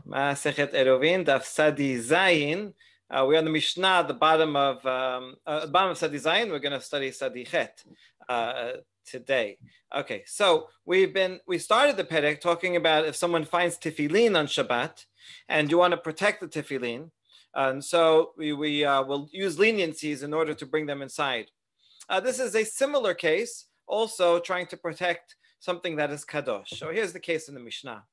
Masechet Eruvin, Daf Sadi Zayin. We're on the Mishnah at the bottom of Sadi Zayin. We're going to study Sadi Chet today. Okay, so we started the Perek talking about if someone finds tefillin on Shabbat and you want to protect the tefillin, and so we will use leniencies in order to bring them inside. This is a similar case, also trying to protect something that is kadosh. So here's the case in the Mishnah.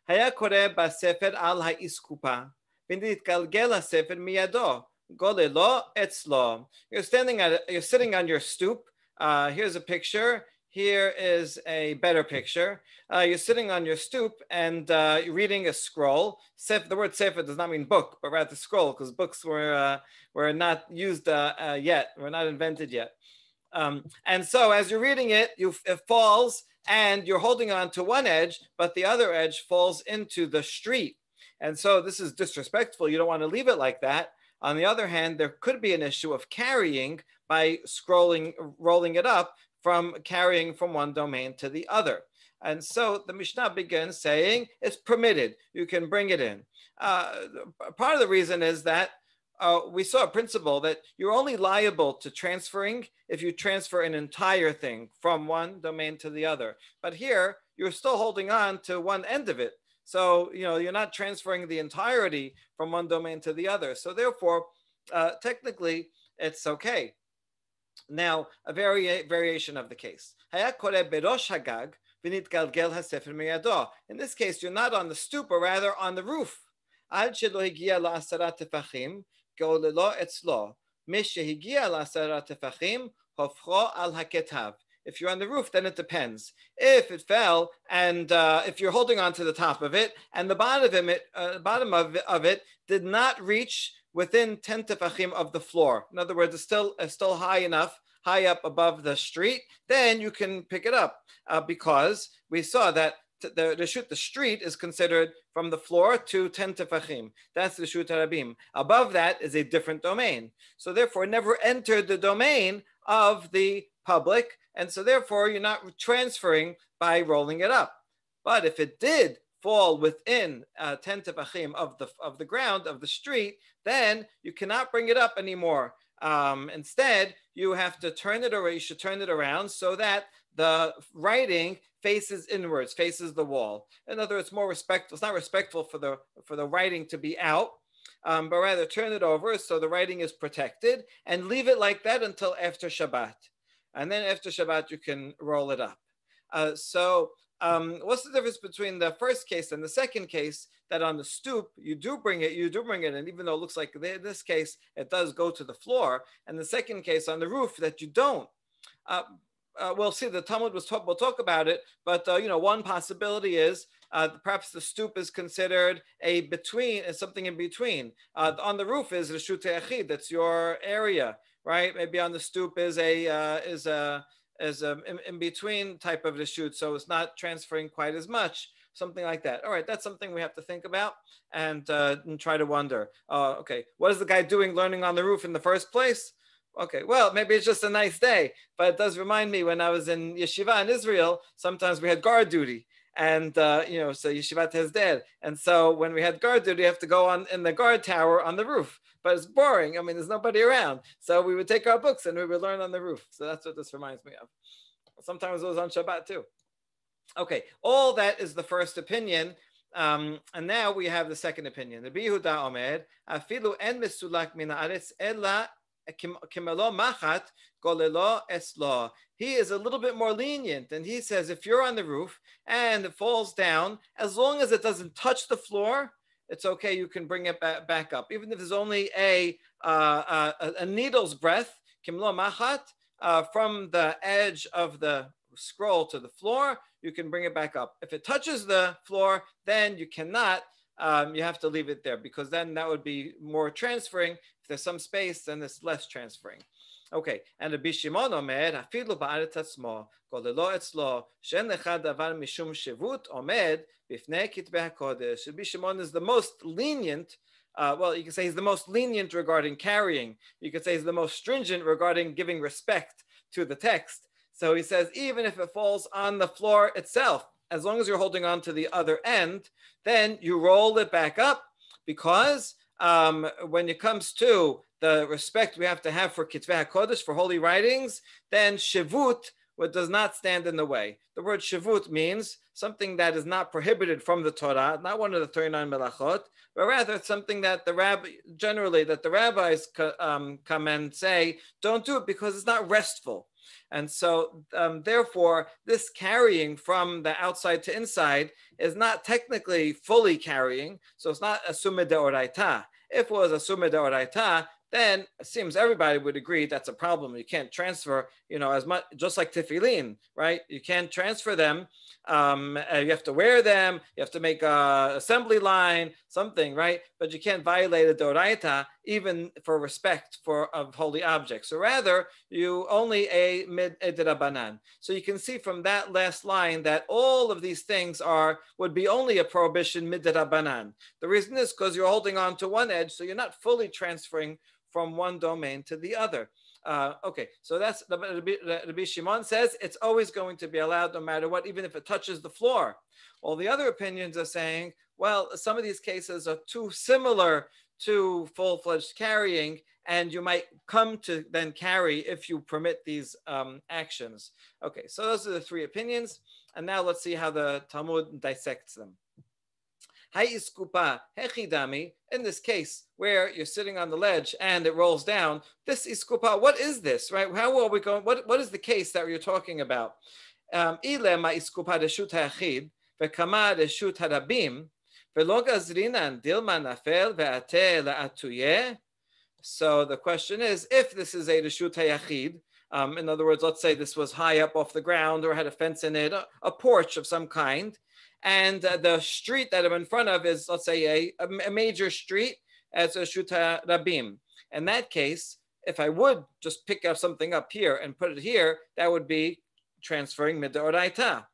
היה קורא בספר על האסקופה, ונתגלגל הספר מידו, גוללו אצלו. You're sitting on your stoop. Here's a picture. Here is a better picture. You're sitting on your stoop and you're reading a scroll. The word sefer does not mean book, but rather scroll, because books were not used yet, were not invented yet. And so as you're reading it, it falls, and you're holding on to one edge, but the other edge falls into the street. And so this is disrespectful. You don't want to leave it like that. On the other hand, there could be an issue of carrying by rolling it up, from carrying from one domain to the other. And so the Mishnah begins saying it's permitted. You can bring it in. Part of the reason is that we saw a principle that you're only liable to transferring if you transfer an entire thing from one domain to the other. But here, you're still holding on to one end of it. So, you're not transferring the entirety from one domain to the other. So therefore, technically, it's okay. Now, a variation of the case. In this case, you're not on the stoop, but rather on the roof. If you're on the roof, then it depends. If it fell, and if you're holding on to the top of it, and the bottom of it did not reach within 10 tefachim of the floor, in other words, it's still high up above the street, then you can pick it up, because we saw that the street is considered from the floor to 10 tefachim. That's the Reshut Harabim. Above that is a different domain. So therefore, it never entered the domain of the public, and so therefore, you're not transferring by rolling it up. But if it did fall within 10 tefachim of the ground of the street, then you cannot bring it up anymore. Instead, you have to turn it around. You should turn it around so that the writing faces inwards, faces the wall. In other words, it's more respectful. It's not respectful for the writing to be out, but rather turn it over so the writing is protected, and leave it like that until after Shabbat. And then after Shabbat, you can roll it up. What's the difference between the first case and the second case? That on the stoop, you do bring it in, even though it looks like in this case, it does go to the floor. And the second case on the roof, that you don't. We'll see, the Talmud we'll talk about it, but one possibility is perhaps the stoop is considered something in between. On the roof is Reshut Yachid, that's your area, right? Maybe on the stoop is a in between type of reshut, so it's not transferring quite as much. Something like that. All right, that's something we have to think about and try to wonder. Okay, what is the guy doing learning on the roof in the first place? Okay, well, maybe it's just a nice day, but it does remind me when I was in yeshiva in Israel, sometimes we had guard duty. And, so yeshivat hesder. And so when we had guard duty, you have to go on in the guard tower on the roof. But it's boring. I mean, there's nobody around. So we would take our books and we would learn on the roof. So that's what this reminds me of. Sometimes it was on Shabbat too. Okay, all that is the first opinion, and now we have the second opinion. The Yehuda Omer, afilu en mesulak min haaretz ela kimelo machat golelo eslo. He is a little bit more lenient, and he says if you're on the roof and it falls down, as long as it doesn't touch the floor, it's okay. You can bring it back up, even if there's only a needle's breadth, kimelo machat, from the edge of the scroll to the floor. You can bring it back up. If it touches the floor, then you cannot. You have to leave it there, because then that would be more transferring. If there's some space, then there's less transferring. Okay, and Rabbi Shimon omer, afilu ba'aretz atzmo, golelo etzlo, shen lecha davar mishum shevut omed bifnei kitbei hakodesh. Rabbi Shimon is the most lenient. You can say he's the most lenient regarding carrying. You could say he's the most stringent regarding giving respect to the text. So he says, even if it falls on the floor itself, as long as you're holding on to the other end, then you roll it back up, because when it comes to the respect we have to have for Kitvei HaKodesh, for holy writings, then Shivut, what does not stand in the way. The word Shivut means something that is not prohibited from the Torah, not one of the 39 melachot, but rather it's something that the rabbis come and say, don't do it because it's not restful. And so, therefore, this carrying from the outside to inside is not technically fully carrying, so it's not asumah deoraita. If it was asumah deoraita, then it seems everybody would agree that's a problem. You can't transfer, as much, just like tefillin, right? You can't transfer them. You have to wear them. You have to make an assembly line, something, right? But you can't violate a doraita, even for respect of holy objects. So rather, you only a midrabanan. So you can see from that last line that all of these things would be only a prohibition midrabanan. The reason is because you're holding on to one edge, so you're not fully transferring from one domain to the other. Okay, so that's Rabbi Shimon says it's always going to be allowed no matter what, even if it touches the floor. All the other opinions are saying, well, some of these cases are too similar to full-fledged carrying, and you might come to then carry if you permit these actions. Okay, so those are the three opinions, and now let's see how the Talmud dissects them. In this case where you're sitting on the ledge and it rolls down, this iskupa, what is this, right? How are we going? What is the case that you're talking about? So the question is, if this is a reshut hayachid, in other words, let's say this was high up off the ground or had a fence in it, a porch of some kind, and the street that I'm in front of is, let's say, a major street as a Shuta Rabim. In that case, if I would just pick up something up here and put it here, that would be transferring midoraita.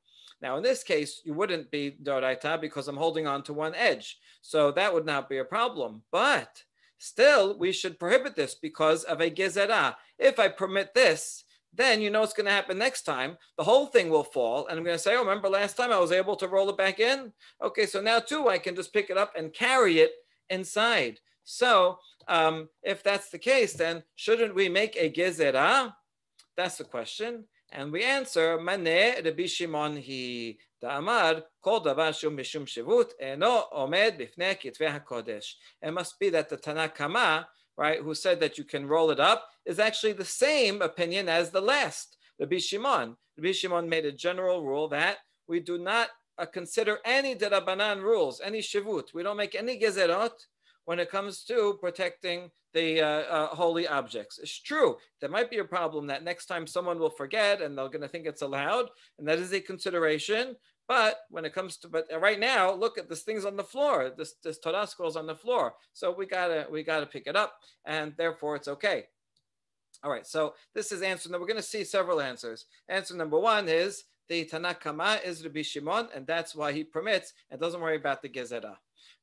Now, in this case, you wouldn't be doraita because I'm holding on to one edge. So that would not be a problem. But still, we should prohibit this because of a gezerah. If I permit this, then you know what's going to happen next time. The whole thing will fall. And I'm going to say, oh, remember last time I was able to roll it back in? Okay, so now too, I can just pick it up and carry it inside. So if that's the case, then shouldn't we make a gezerah? That's the question. And we answer, Maneh Rabbi Shimon hi da'amar kol davar shu mishum shivut eno omed bifnei kitvei hakodesh. It must be that the Tanakama, right, who said that you can roll it up, is actually the same opinion as the last, Rabbi Shimon. Rabbi Shimon made a general rule that we do not consider any derabanan rules, any shivut. We don't make any gezerot when it comes to protecting the holy objects. It's true, there might be a problem that next time someone will forget and they're going to think it's allowed, and that is a consideration. But when it comes to, but right now, look at this thing's on the floor. This Torah scroll's on the floor. So we gotta pick it up, and therefore it's okay. All right, so this is answer. We're going to see several answers. Answer number one is the Tanakama is Rabbi Shimon, and that's why he permits and doesn't worry about the gezerah.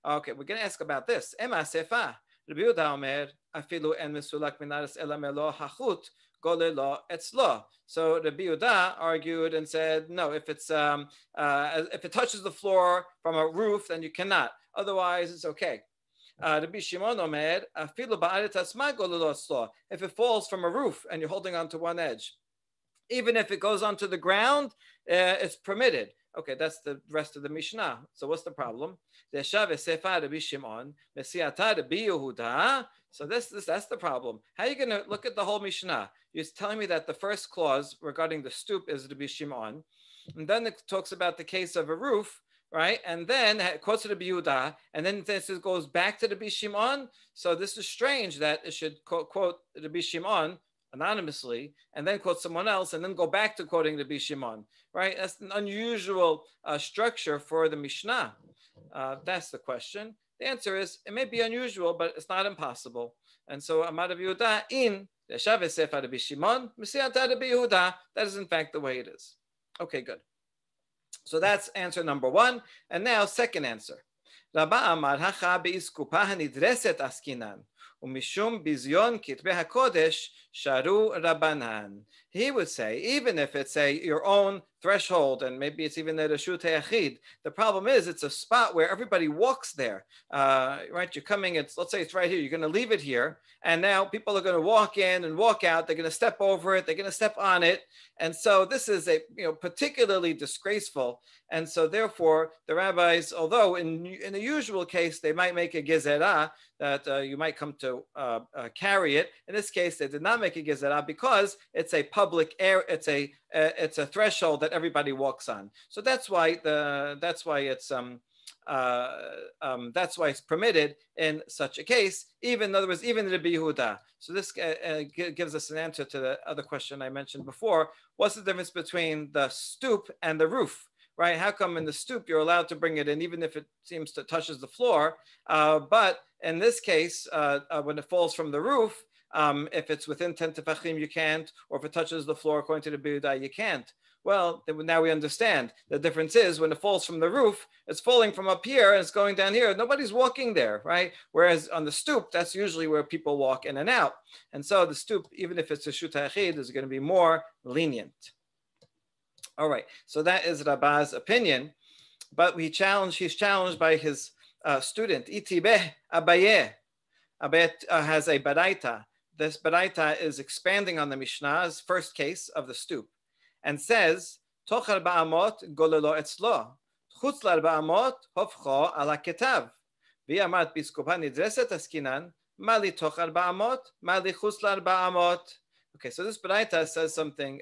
Okay, we're going to ask about this. Ema sefa. Rabbi Yehuda Omer afilu en mesulak minaris ela melo hachut golelo etzlo. So Rabbi Yehuda argued and said, no, if it touches the floor from a roof, then you cannot. Otherwise, it's okay. Rabbi Shimon Omer afilu ba'aret asma golelo etzlo. If it falls from a roof and you're holding on to one edge, even if it goes onto the ground, it's permitted. Okay, that's the rest of the Mishnah. So what's the problem? So that's the problem. How are you going to look at the whole Mishnah? You're telling me that the first clause regarding the stoop is Rabbi Shimon, and then it talks about the case of a roof, right? And then it quotes Rabbi Yehuda, and then this goes back to Rabbi Shimon. So this is strange that it should quote Rabbi Shimon anonymously, and then quote someone else, and then go back to quoting Rabbi Shimon, right? That's an unusual structure for the Mishnah. That's the question. The answer is, it may be unusual, but it's not impossible. And so, Amar Rabbi Yehuda, in Yeshav Sefer Rabbi Shimon, Mesiata Rabbi Yehuda, that is in fact the way it is. Okay, good. So that's answer number one. And now, second answer. Rabba Amar Hacha Be'iskupa Hanidreset Askinan. Umishum bizyon kitbe hakodesh sharu rabanan. He would say, even if it's your own threshold, and maybe it's even a reshut hayachid, the problem is it's a spot where everybody walks there. Right? You're coming. Let's say it's right here. You're going to leave it here, and now people are going to walk in and walk out. They're going to step over it. They're going to step on it, and so this is particularly disgraceful. And so therefore, the rabbis, although in the usual case they might make a gezerah that you might come to carry it. In this case, they did not make a gezerah because it's a public air. It's a threshold that everybody walks on. So that's why it's permitted in such a case. In other words, even Rabbi Yehuda. So this gives us an answer to the other question I mentioned before. What's the difference between the stoop and the roof? Right? How come in the stoop you're allowed to bring it in even if it seems to touches the floor? But in this case, when it falls from the roof, if it's within 10 tefachim, you can't, or if it touches the floor, according to the Biyudah, you can't. Well, now we understand. The difference is when it falls from the roof, it's falling from up here and it's going down here. Nobody's walking there, right? Whereas on the stoop, that's usually where people walk in and out. And so the stoop, even if it's a shut ha'achid, is going to be more lenient. All right, so that is Rabba's opinion, but he's challenged by his student, Itibeh Abaye. Abaye has a baraita. This baraita is expanding on the Mishnah's first case of the stoop and says, Tochar ba'amot golelo etzlo, chutz ba'amot hofcho ala ketav, v'yamat biskupa nidreset askinan, mali tochar ba'amot, mali chutz ba'amot. Okay, so this baraita says something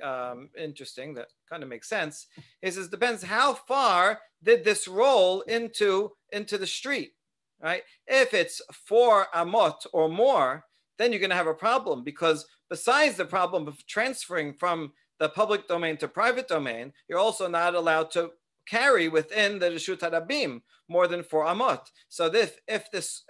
interesting that kind of makes sense. He says, depends how far did this roll into the street, right? If it's 4 amot or more, then you're going to have a problem, because besides the problem of transferring from the public domain to private domain, you're also not allowed to carry within the Reshut HaRabim more than 4 amot. So if this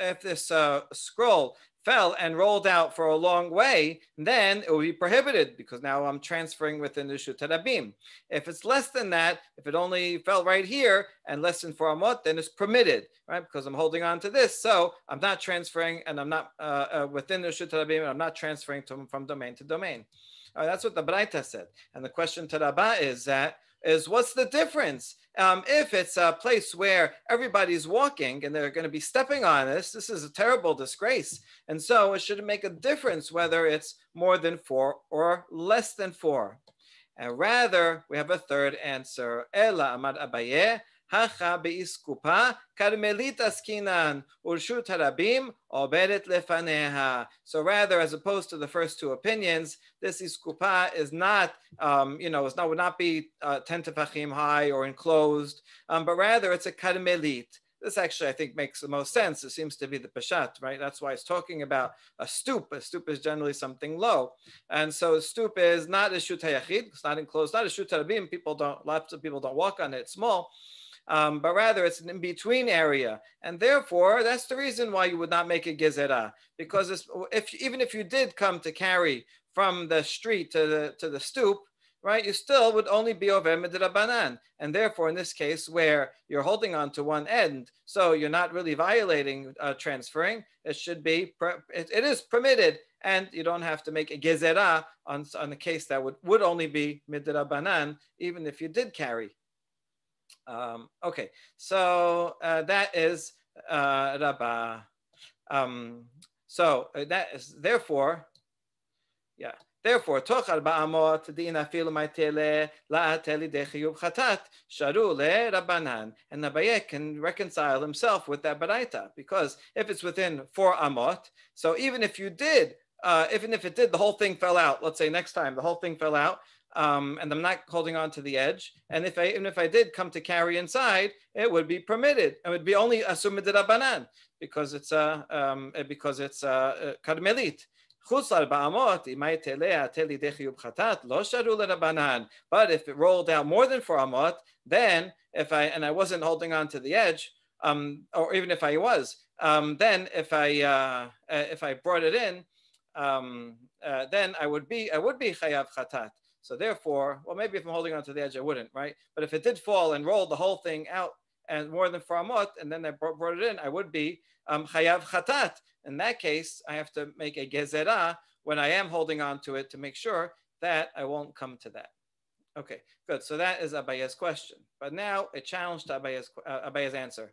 scroll fell and rolled out for a long way, then it will be prohibited, because now I'm transferring within the Reshut HaRabim. If it's less than that, if it only fell right here and less than 4 amot, then it's permitted, right? Because I'm holding on to this, so I'm not transferring, and I'm not within the Reshut HaRabim, and I'm not transferring from domain to domain. That's what the Braita said. And the question to Rabbah is what's the difference? If it's a place where everybody's walking and they're going to be stepping on this is a terrible disgrace. And so it shouldn't make a difference whether it's more than 4 or less than 4. And rather, we have a third answer. Ela amad Abaye, hacha beiskupa karmelit askinan urshut harabim oberet lefaneha. So rather, as opposed to the first two opinions, this iskupa is not, would not be 10 tefachim high or enclosed, but rather it's a karmelit. This actually, I think, makes the most sense. It seems to be the peshat, right? That's why it's talking about a stoop. A stoop is generally something low. And so a stoop is not a shut hayachid, it's not enclosed, not a shut harabim. Lots of people don't walk on it, it's small. But rather it's an in-between area. And therefore, that's the reason why you would not make a gezerah. Because even if you did come to carry from the street to the stoop, right, you still would only be over midrabanan. And therefore, in this case, where you're holding on to one end, so you're not really violating transferring, it should be, it is permitted, and you don't have to make a gezerah on a case that would only be midrabanan, even if you did carry. Okay, so that is Rabbah. So that is therefore, yeah. Therefore, tochar ba'amot dina filu ma'tele la'ateli dechiyub chatat sharu le rabbanan. And Abaye can reconcile himself with that baraita, because if it's within 4 amot, so even if it did, the whole thing fell out. Let's say next time the whole thing fell out, and I'm not holding on to the edge. And even if I did come to carry inside, it would be permitted. It would be only asumid rabbanan, because it's karmelit. But if it rolled out more than 4 amot, then I wasn't holding on to the edge, or even if I was, then if I brought it in, then I would be chayav chatat. So therefore, well, maybe if I'm holding on to the edge, I wouldn't, right? But if it did fall and rolled the whole thing out and more than 4 amot, and then I brought it in, I would be chayav chatat. In that case, I have to make a gezerah when I am holding on to it to make sure that I won't come to that. Okay, good. So that is Abaye's question. But now a challenge to Abaye's answer.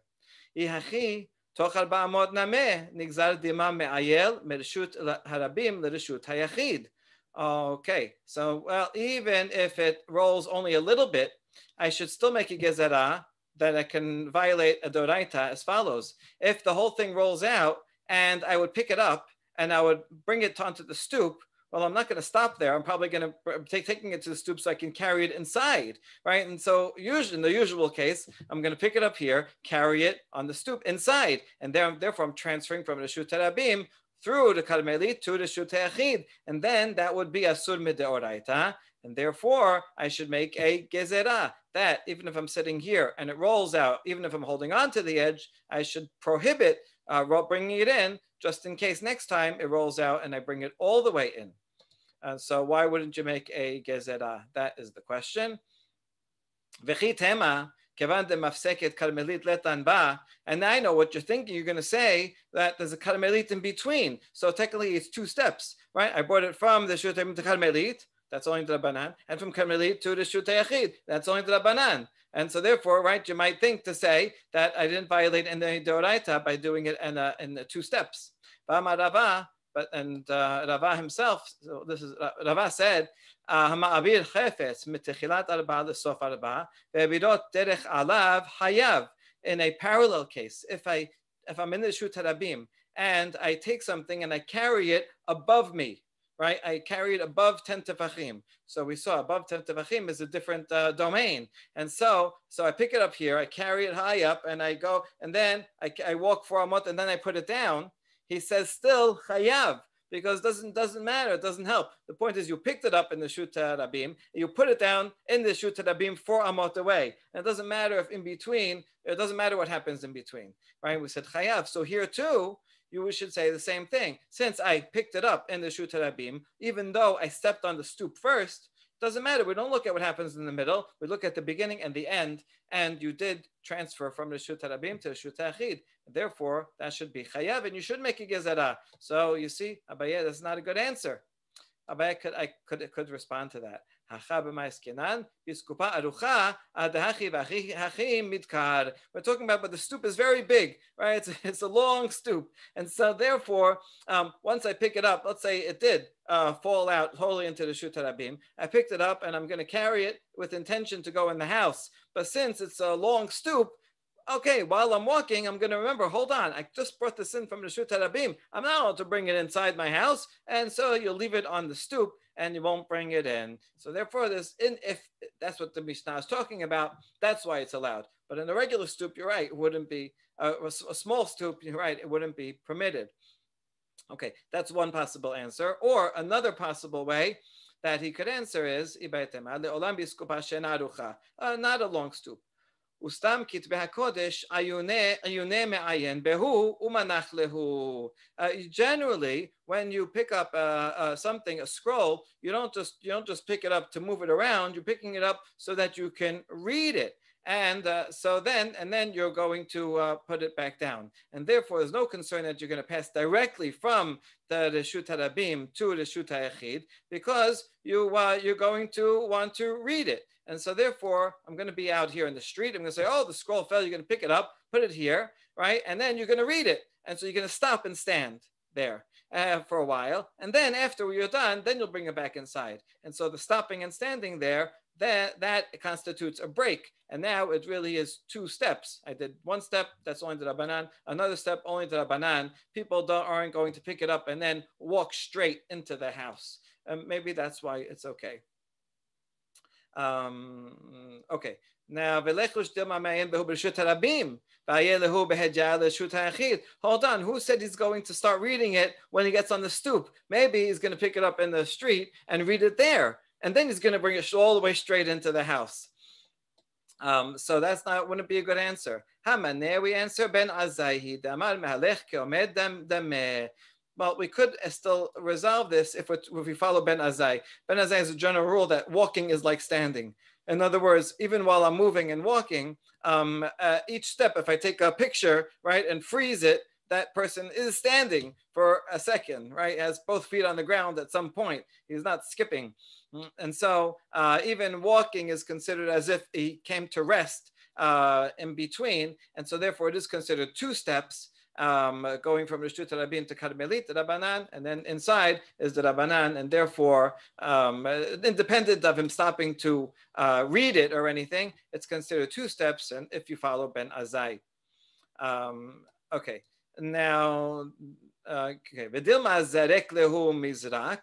תוך 400 נמה נגזר דימה מעייל מרשות הרבים לרשות היחיד. Okay, so well, even if it rolls only a little bit, I should still make a gezerah that I can violate a doraita as follows. If the whole thing rolls out and I would pick it up and I would bring it onto the stoop, well, I'm not going to stop there. I'm probably going to taking it to the stoop so I can carry it inside, right? And so usually, in the usual case, I'm going to pick it up here, carry it on the stoop inside, and therefore I'm transferring from the Reshut Harabim through the Karmelit to the Reshut Hayachid, and then that would be Asur Mideoraita, and therefore I should make a gezerah that even if I'm sitting here and it rolls out, even if I'm holding on to the edge, I should prohibit bringing it in, just in case next time it rolls out and I bring it all the way in. So why wouldn't you make a gezerah? That is the question. And I know what you're thinking. You're going to say that there's a karmelit in between. So technically it's 2 steps, right? I brought it from the Shutim to karmelit. That's only the Rabbanan. And from karmelit to the Shutei Yachid. That's only the Rabbanan. And so therefore, right, you might think to say that I didn't violate any Doraita by doing it in the 2 steps. Rava, Rava himself, so this is Rava said, "Hama'avir chefetz mitechilat arba lesof arba ve'avirot derech alav hayav." In a parallel case, if I'm in the Reshut Harabim and I take something and I carry it above me, right? I carry it above 10 tefachim. So we saw above 10 tefachim is a different domain. And so I pick it up here, I carry it high up and I go, and then I walk 4 amot and then I put it down. He says still chayav, because it doesn't matter, it doesn't help. The point is you picked it up in the Reshut Harabim, you put it down in the Reshut Harabim 4 amot away. And it doesn't matter if in between, it doesn't matter what happens in between, right? We said chayav. So here too, you should say the same thing. Since I picked it up in the Reshut Harabim, even though I stepped on the stoop first, doesn't matter. We don't look at what happens in the middle. We look at the beginning and the end. And you did transfer from the Reshut Harabim to the Reshut Hayachid. Therefore, that should be chayav, and you should make a gezerah. So you see, Abaye, that's not a good answer. Abaye could respond to that. We're talking about, but the stoop is very big, right? It's a long stoop. And so therefore, once I pick it up, let's say it did fall out totally into the Reshut Harabim. I picked it up and I'm going to carry it with intention to go in the house. But since it's a long stoop, okay, while I'm walking, I'm going to remember, hold on, I just brought this in from the Reshut Harabim. I'm not allowed to bring it inside my house. And so you'll leave it on the stoop and you won't bring it in. So therefore, if that's what the Mishnah is talking about, that's why it's allowed. But in a regular stoop, you're right, it wouldn't be, a small stoop, you're right, it wouldn't be permitted. Okay, that's one possible answer. Or another possible way that he could answer is, not a long stoop. Ustam kitbe hakodesh ayune me'ayen behu umanach lehu. Generally, when you pick up something, a scroll, you don't just pick it up to move it around. You're picking it up so that you can read it. And then you're going to put it back down. And therefore, there's no concern that you're going to pass directly from the Reshut Harabim to the Reshut Hayachid, because you're going to want to read it. And so therefore, I'm going to be out here in the street. I'm going to say, oh, the scroll fell. You're going to pick it up, put it here, right? And then you're going to read it. And so you're going to stop and stand there for a while. And then after you're done, then you'll bring it back inside. And so the stopping and standing there, that constitutes a break. And now it really is 2 steps. I did 1 step, that's only the Rabbanan. Another step, only the Rabbanan. People aren't going to pick it up and then walk straight into the house. Maybe that's why it's okay. Okay. Now, hold on. Who said he's going to start reading it when he gets on the stoop? Maybe he's going to pick it up in the street and read it there, and then he's going to bring it all the way straight into the house. So wouldn't be a good answer. We answer Ben Azayhi. Well, we could still resolve this if we follow Ben Azai. Ben Azai is a general rule that walking is like standing. In other words, even while I'm moving and walking, each step, if I take a picture, right, and freeze it, that person is standing for a second, right? Has both feet on the ground at some point. He's not skipping. And so even walking is considered as if he came to rest in between. And so therefore it is considered two steps, going from Rishut Rabin to Karmelit, the Rabbanan, and then inside is the Rabbanan, and therefore, independent of him stopping to read it or anything, it's considered two steps, and if you follow Ben Azai. Okay, now, okay, V'dilma zarek lehu mizrak,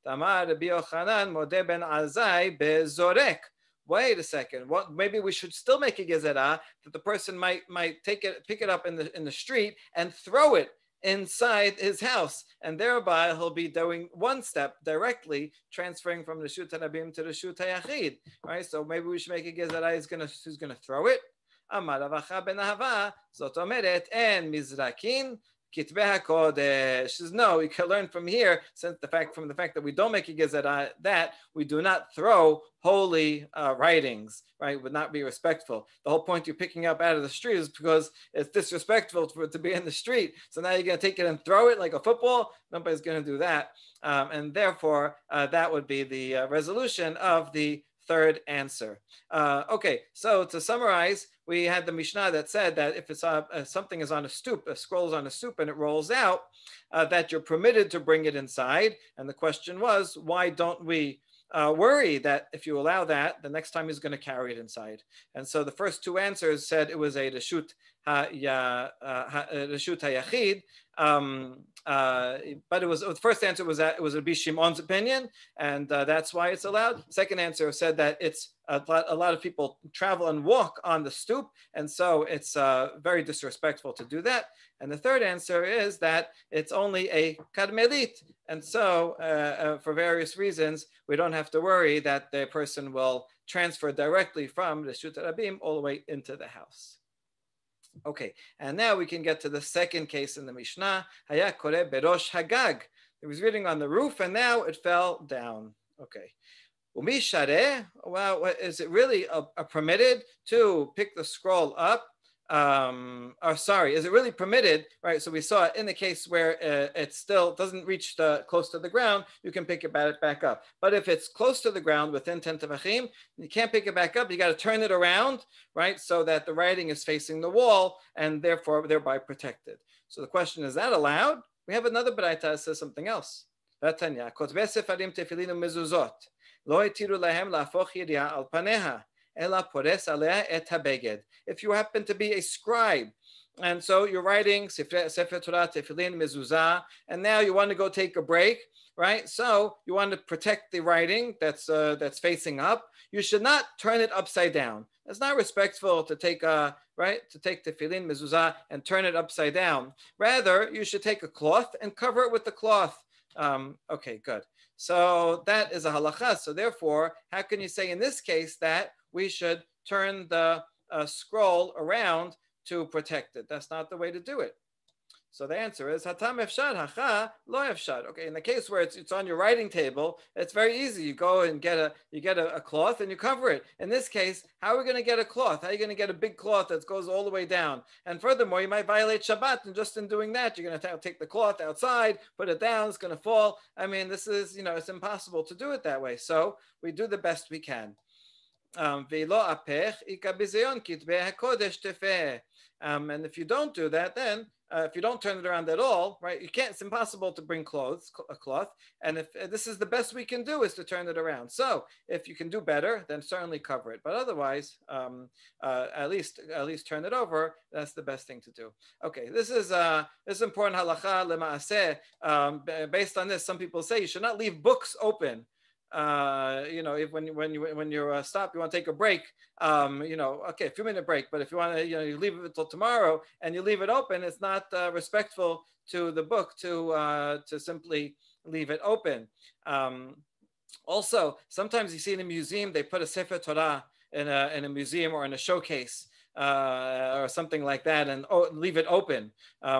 Tamar Rabbi Yochanan modeh Ben Azai bezorek. Wait a second. What? Maybe we should still make a gezerah that the person might pick it up in the street and throw it inside his house, and thereby he'll be doing one step directly, transferring from the Reshut Harabim to the Reshut Hayachid. Right. So maybe we should make a gezerah who's gonna throw it. Amar Ravacha ben Ahava zot omeret en mizrakin. Kitbeh HaKodesh says, no, you can learn from here, since from the fact that we don't make a gezerah, that we do not throw holy writings, right? Would not be respectful. The whole point you're picking up out of the street is because it's disrespectful for it to be in the street. So now you're going to take it and throw it like a football. Nobody's going to do that. And therefore, that would be the resolution of the third answer. Okay, so to summarize, we had the Mishnah that said that if it's something is on a stoop, a scroll is on a stoop and it rolls out, that you're permitted to bring it inside. And the question was, why don't we worry that if you allow that, the next time he's going to carry it inside? And so the first two answers said it was a Reshut Hayachid, but the first answer was that it was Rabbi Shimon's opinion, and that's why it's allowed. Second answer said that it's a lot of people travel and walk on the stoop, and so it's very disrespectful to do that. And the third answer is that it's only a karmelit, and so for various reasons, we don't have to worry that the person will transfer directly from the Reshut Rabim all the way into the house. Okay, and now we can get to the second case in the Mishnah. Haya kore berosh hagag. It was reading on the roof, and now it fell down. Okay. Umi shareh. Well, is it really permitted to pick the scroll up? Is it really permitted? Right. So we saw it in the case where it still doesn't reach close to the ground. You can pick it back up. But if it's close to the ground within 10 tefachim, you can't pick it back up. You got to turn it around, right, so that the writing is facing the wall and therefore thereby protected. So the question, is that allowed? We have another baraita that says something else. Ratanya kotbe sefarim tefilinu mezuzot lo itiru lahem lafoch yediah al paneha. If you happen to be a scribe, and so you're writing Sefer Torah, Tefillin, Mezuzah, and now you want to go take a break, right? So you want to protect the writing that's facing up. You should not turn it upside down. It's not respectful to take Tefillin, Mezuzah, and turn it upside down. Rather, you should take a cloth and cover it with the cloth. Okay, good. So that is a halacha. So therefore, how can you say in this case that we should turn the scroll around to protect it? That's not the way to do it. So the answer is hatam efshar, hacha lo efshar. Okay, in the case where it's on your writing table, it's very easy. You go and get a cloth and you cover it. In this case, how are we going to get a cloth? How are you going to get a big cloth that goes all the way down? And furthermore, you might violate Shabbat, and just in doing that, you're going to take the cloth outside, put it down, it's going to fall. I mean, this is, it's impossible to do it that way. So we do the best we can. And if you don't do that, then if you don't turn it around at all, right, it's impossible to bring a cloth. And if this is the best we can do, is to turn it around. So if you can do better, then certainly cover it. But otherwise, at least turn it over. That's the best thing to do. Okay, this is important halacha lema'aseh. Based on this, some people say you should not leave books open. If when you stop, you want to take a break, okay, a few minute break. But if you want to, you leave it until tomorrow and you leave it open, it's not respectful to the book to simply leave it open. Also, sometimes you see in a museum they put a Sefer Torah in a museum or in a showcase. or something like that, and leave it open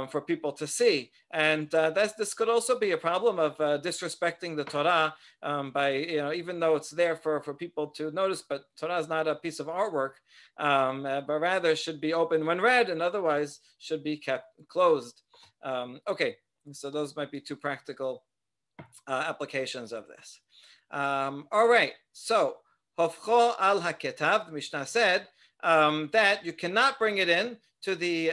for people to see. And this could also be a problem of disrespecting the Torah by, even though it's there for people to notice, but Torah is not a piece of artwork, but rather should be open when read, and otherwise should be kept closed. Okay, so those might be two practical applications of this. All right, so Hofcho al haketav, the Mishnah said that you cannot bring it in to the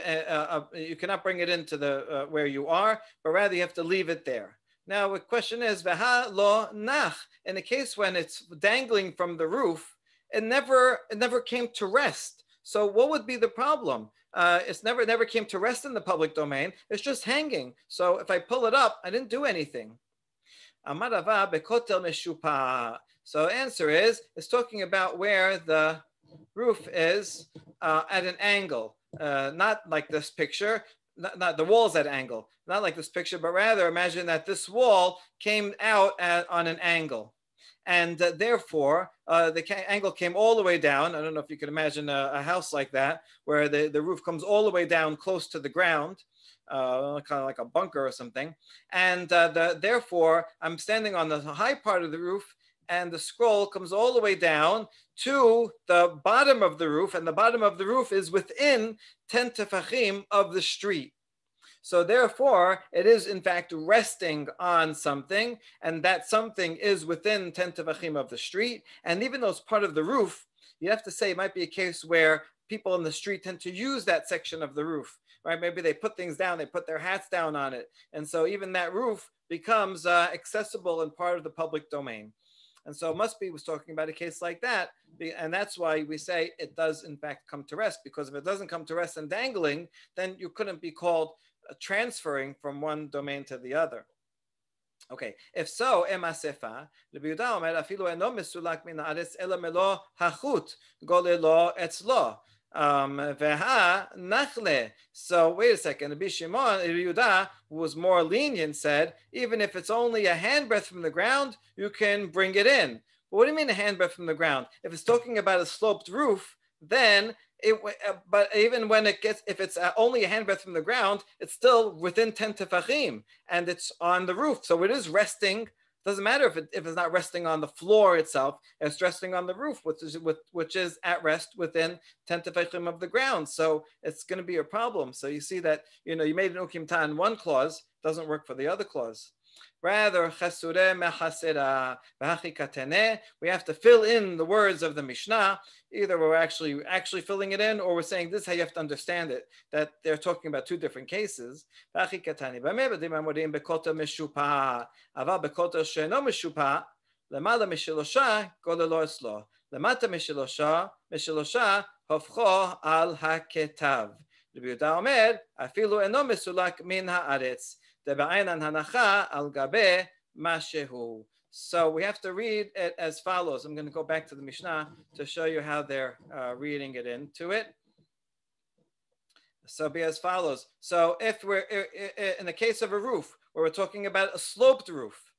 where you are, but rather you have to leave it there. Now the question is, Veha lo nach. In a case when it's dangling from the roof, it never came to rest. So what would be the problem? It's never came to rest in the public domain. It's just hanging. So if I pull it up, I didn't do anything. Amarava bekotel meshupa. So answer is, it's talking about where the roof is at an angle, not like this picture, not the wall's at an angle, not like this picture, but rather imagine that this wall came out on an angle. And therefore, the angle came all the way down. I don't know if you can imagine a house like that, where the roof comes all the way down close to the ground, kind of like a bunker or something. And therefore, I'm standing on the high part of the roof, and the scroll comes all the way down to the bottom of the roof, and the bottom of the roof is within 10 tefachim of the street. So therefore, it is in fact resting on something, and that something is within 10 tefachim of the street. And even though it's part of the roof, you have to say it might be a case where people in the street tend to use that section of the roof, right? Maybe they put things down, they put their hats down on it. And so even that roof becomes accessible and part of the public domain. And so Musby was talking about a case like that. And that's why we say it does in fact come to rest, because if it doesn't come to rest and dangling, then you couldn't be called transferring from one domain to the other. Okay, if so, emasefa, Rabbi Yehuda omer afilu eno mesulak min haaretz ela melo hachut golelo etzlo veha nachle. So wait a second, Rabbi Shimon, Rabbi Yehuda, who was more lenient, said even if it's only a handbreadth from the ground, you can bring it in. But what do you mean a handbreadth from the ground? If it's talking about a sloped roof, then but even when if it's only a handbreadth from the ground, it's still within 10 tefachim, and it's on the roof. So it is resting. Doesn't matter if it's not resting on the floor itself, it's resting on the roof, which is at rest within 10 tefachim of the ground. So it's going to be a problem. So you see that, you made an ukimta in one clause, doesn't work for the other clause. Rather, we have to fill in the words of the Mishnah. Either we're actually filling it in, or we're saying this is how you have to understand it, that they're talking about two different cases. So we have to read it as follows. I'm going to go back to the Mishnah to show you how they're reading it into it. So be as follows. So if we're in the case of a roof, where we're talking about a sloped roof,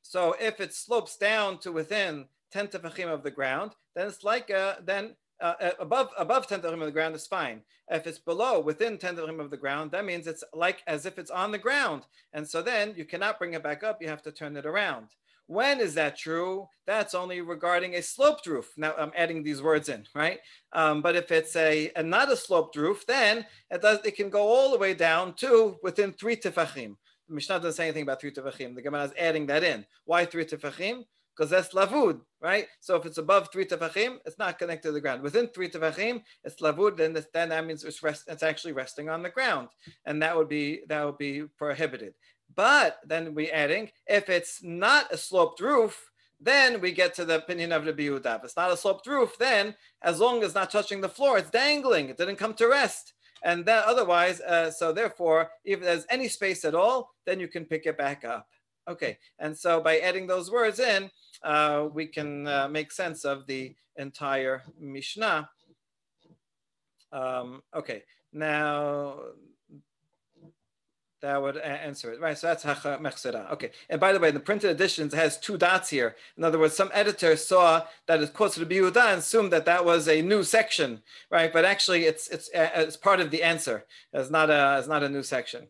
so if it slopes down to within 10 tefachim of the ground, then it's like above 10 tefachim of the ground is fine. If it's below, within 10 tefachim of the ground, that means it's like as if it's on the ground. And so then you cannot bring it back up, you have to turn it around. When is that true? That's only regarding a sloped roof. Now I'm adding these words in, right? But if it's a not a sloped roof, then it can go all the way down to within 3 tefachim. The Mishnah doesn't say anything about 3 tefachim. The Gemara is adding that in. Why 3 tefachim? Because that's lavud, right? So if it's above 3 tefachim, it's not connected to the ground. Within 3 tefachim, it's lavud. Then that means it's actually resting on the ground, and that would be prohibited. But then we're adding, if it's not a sloped roof, then we get to the opinion of Rabbi Yehuda. If it's not a sloped roof, then as long as it's not touching the floor, it's dangling. It didn't come to rest. And then otherwise, so therefore, if there's any space at all, then you can pick it back up. Okay, and so by adding those words in, we can make sense of the entire Mishnah. Okay, now answer it, right? So that's hacha mechsera. Okay. And by the way, the printed editions has 2 dots here. In other words, some editor saw that it's closer to Biuda and assumed that was a new section, right? But actually, it's part of the answer. It's not a new section.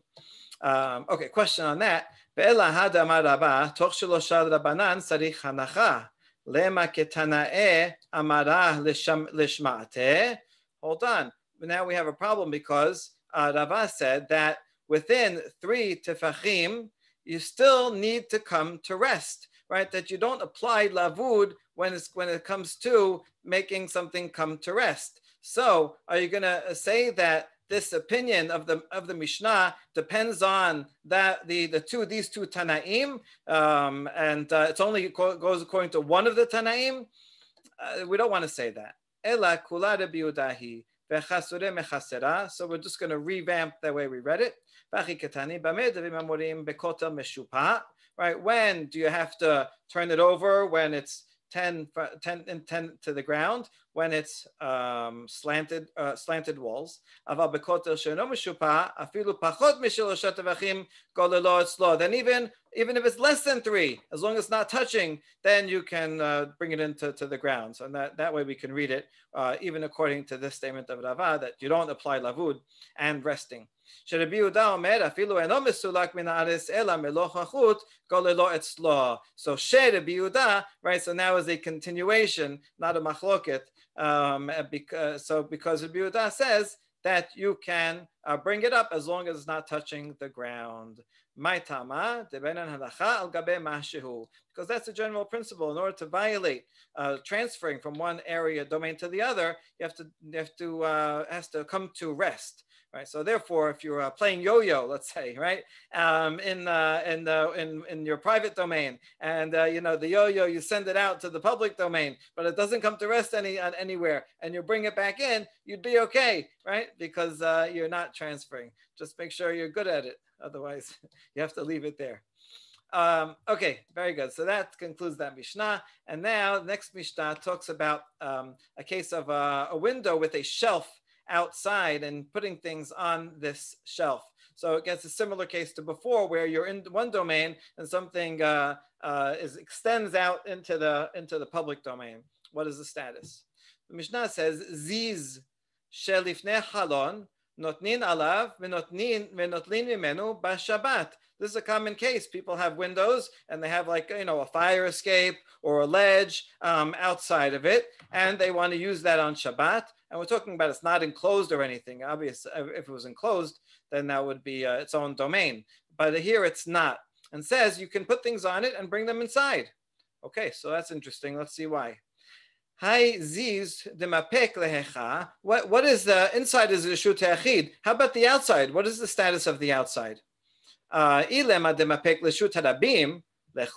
Okay. Question on that. Ve'ela hada amar Rabba toch shelosha rabanan sarich hanacha lema ketanae amarah lishma'ateh. Hold on. Now we have a problem because Rava said that within 3 tefachim, you still need to come to rest, right? That you don't apply lavud when it comes to making something come to rest. So are you going to say that this opinion of the Mishnah depends on that these two Tanaim, and it's only goes according to one of the Tanaim? We don't want to say that. Ela kula Rabbi Yehudahi. So we're just going to revamp the way we read it. Right? When do you have to turn it over? When it's 10 to the ground, when it's slanted walls. Then even if it's less than 3, as long as it's not touching, then you can bring it into the ground. So that way we can read it, even according to this statement of Rava, that you don't apply lavud and resting. So Rabbi Yehuda right? So now is a continuation, not a machloket. Because Rabbi Yehuda says that you can bring it up as long as it's not touching the ground. Because that's a general principle. In order to violate transferring from one area domain to the other, has to come to rest. Right. So therefore, if you're playing yo-yo, let's say, right, in your private domain, and the yo-yo, you send it out to the public domain, but it doesn't come to rest anywhere, and you bring it back in, you'd be okay, right? Because you're not transferring. Just make sure you're good at it. Otherwise, you have to leave it there. Okay, very good. So that concludes that Mishnah. And now the next Mishnah talks about a case of a window with a shelf outside and putting things on this shelf. So it gets a similar case to before, where you're in one domain and something extends out into the public domain. What is the status? The Mishnah says, Ziz shelifnei halon notnin alav v'notlin mimenu b'Shabbat. This is a common case. People have windows and they have a fire escape or a ledge outside of it, and they want to use that on Shabbat. And we're talking about it's not enclosed or anything. Obviously, if it was enclosed, then that would be its own domain. But here it's not. And says you can put things on it and bring them inside. Okay, so that's interesting. Let's see why. Hi ziz demapek lehecha. What is the inside? Is reshut ha'achid? How about the outside? What is the status of the outside? Ilema demapek leshut harabim. If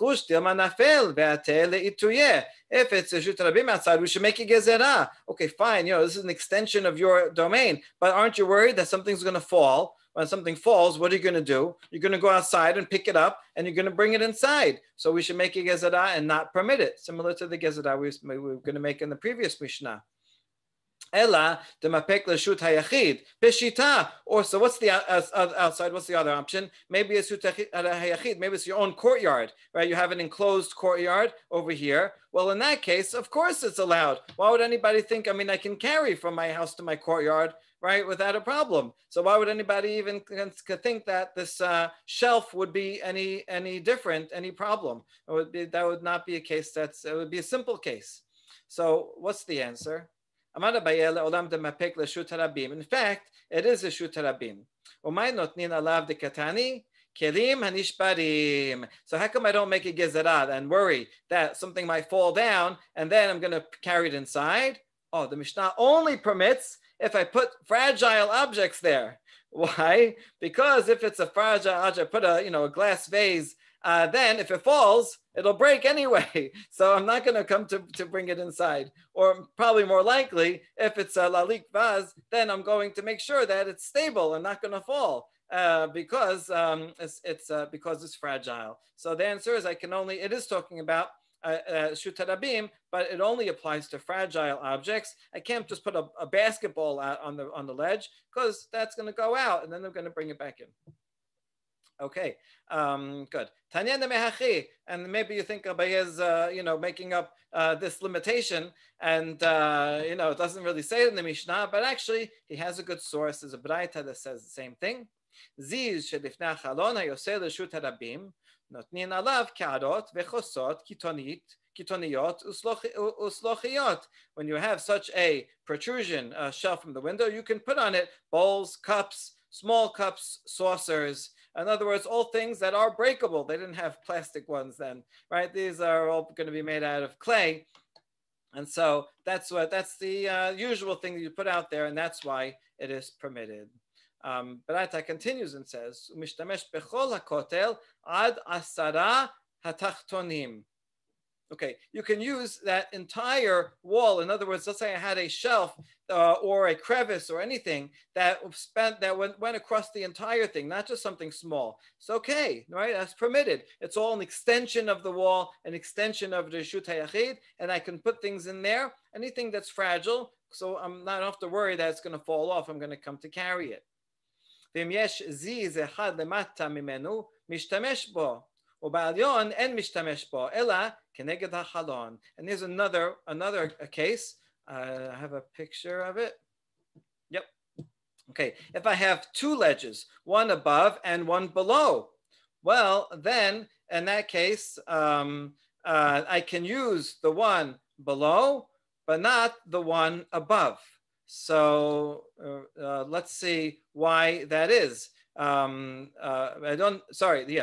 it's a reshut harabim outside, we should make a gezerah. Okay, fine. This is an extension of your domain, but aren't you worried that something's going to fall? When something falls, what are you going to do? You're going to go outside and pick it up, and you're going to bring it inside. So we should make a gezerah and not permit it, similar to the gezerah we were going to make in the previous Mishnah. Ella demapek leshut hayachid peshita. Or so, what's the outside? What's the other option? Maybe it's hayachid. Maybe it's your own courtyard, right? You have an enclosed courtyard over here. Well, in that case, of course it's allowed. Why would anybody think? I can carry from my house to my courtyard, right, without a problem. So why would anybody even think that this shelf would be any different, any problem? That would not be a case. It would be a simple case. So what's the answer? In fact, it is a reshut harabim. So how come I don't make a gezerah and worry that something might fall down and then I'm going to carry it inside? Oh, the Mishnah only permits if I put fragile objects there. Why? Because if it's a fragile object, put a glass vase, then if it falls, it'll break anyway. So I'm not going to come to bring it inside. Or probably more likely, if it's a lalik vase, then I'm going to make sure that it's stable and not going to fall because it's fragile. So the answer is it is talking about reshut harabim, but it only applies to fragile objects. I can't just put a basketball out on the ledge because that's going to go out and then they're going to bring it back in. Okay, good. Tanya mehachi, and maybe you think Abaye's, making up this limitation, and it doesn't really say it in the Mishnah, but actually he has a good source. There's a Braita that says the same thing. Ziz shedifnei chalon hayoseh l'shut harabim notnin alav ka'arot vechosot kitoniyot uslochiyot. When you have such a protrusion shelf from the window, you can put on it bowls, cups, small cups, saucers. In other words, all things that are breakable. They didn't have plastic ones then, right? These are all going to be made out of clay. And so that's the usual thing that you put out there, and that's why it is permitted. Baraita continues and says, "Umishtamesh bechol hakotel ad asara hatachtonim." Okay, you can use that entire wall. In other words, let's say I had a shelf or a crevice or anything that went across the entire thing, not just something small. It's okay, right? That's permitted. It's all an extension of the wall, an extension of the Reshut HaYachid, and I can put things in there, anything that's fragile, so I'm not have to worry that it's going to fall off. I'm going to come to carry it. ואם יש זיז אחד למטה ממנו, משתמש בו. ובעליון אין משתמש בו, אלא כנגד החלון. And here's another case. I have a picture of it. Yep. Okay. If I have two ledges, one above and one below, well, then in that case, I can use the one below, but not the one above. So let's see why that is. The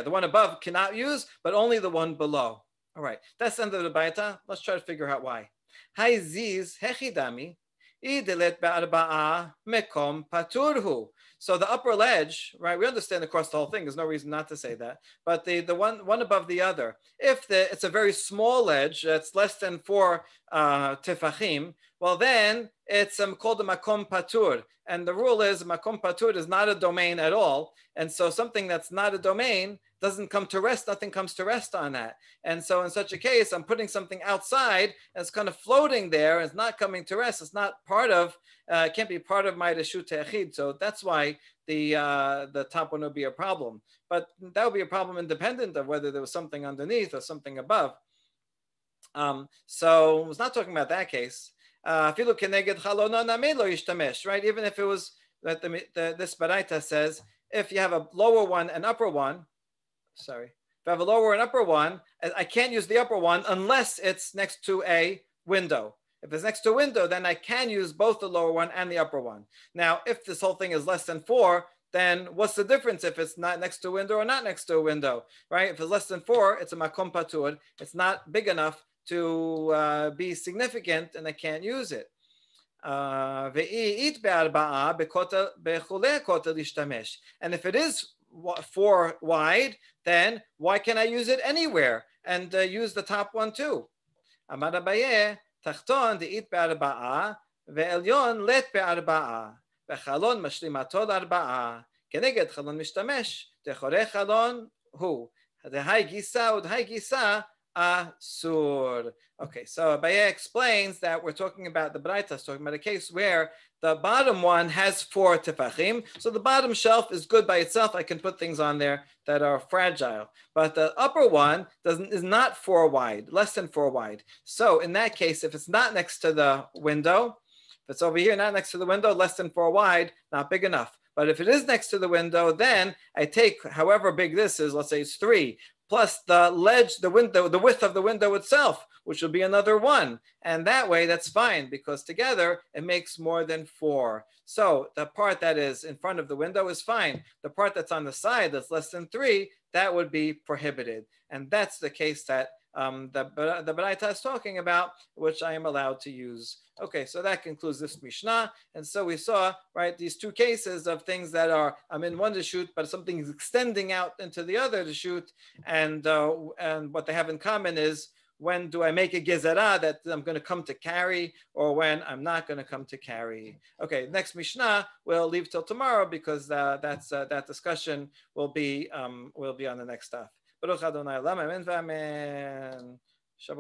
one above cannot use, but only the one below. All right, that's the end of the baita. Let's try to figure out why. Hai ziz hechidami idelet be'arba'a mekom paturhu. So the upper ledge, right? We understand across the whole thing. There's no reason not to say that. But the one above the other, if it's a very small ledge that's less than 4 tefachim, well then it's called a makom patur, and the rule is makom patur is not a domain at all, and so something that's not a domain doesn't come to rest. Nothing comes to rest on that, and so in such a case, I'm putting something outside and it's kind of floating there. It's not coming to rest. It's not part of. It can't be part of my reshut ha'yachid. So that's why the top one would be a problem. But that would be a problem independent of whether there was something underneath or something above. So I was not talking about that case. Right? Even if it was that this baraita says, if you have a lower one and upper one, if I have a lower and upper one, I can't use the upper one unless it's next to a window. If it's next to a window, then I can use both the lower one and the upper one. Now, if this whole thing is less than 4, then what's the difference if it's not next to a window or not next to a window, right? If it's less than 4, it's a makom patur. It's not big enough to be significant, and I can't use it. And if it is 4 wide, then why can't I use it anywhere and use the top one too? Amar Abaye, tachton de'it be'arba'a ve'elyon let be'arba'a ve'chalon mashlimato l'arba'a keneged chalon mishtamesh techore chalon hu dehai gisa udehai gisa asur. Okay, so Abaye explains that we're talking about the Braita, talking about a case where the bottom one has 4 tefachim, so the bottom shelf is good by itself. I can put things on there that are fragile, but the upper one is not 4 wide, less than 4 wide. So in that case, if it's not next to the window, if it's over here, not next to the window, less than 4 wide, not big enough. But if it is next to the window, then I take however big this is, let's say it's 3, plus the ledge, the window, the width of the window itself, which will be another 1. And that way, that's fine, because together it makes more than 4. So the part that is in front of the window is fine. The part that's on the side that's less than 3, that would be prohibited. And that's the case that the Baraita is talking about, which I am allowed to use. Okay, so that concludes this Mishnah. And so we saw, right, these 2 cases of things that are, I'm in one to shoot, but something is extending out into the other to shoot. And what they have in common is, when do I make a gezerah that I'm going to come to carry, or when I'm not going to come to carry? Okay, next Mishnah we'll leave till tomorrow, because that discussion will be on the next stuff. Baruch Adonai Olam, amen v'amen. Shabbat.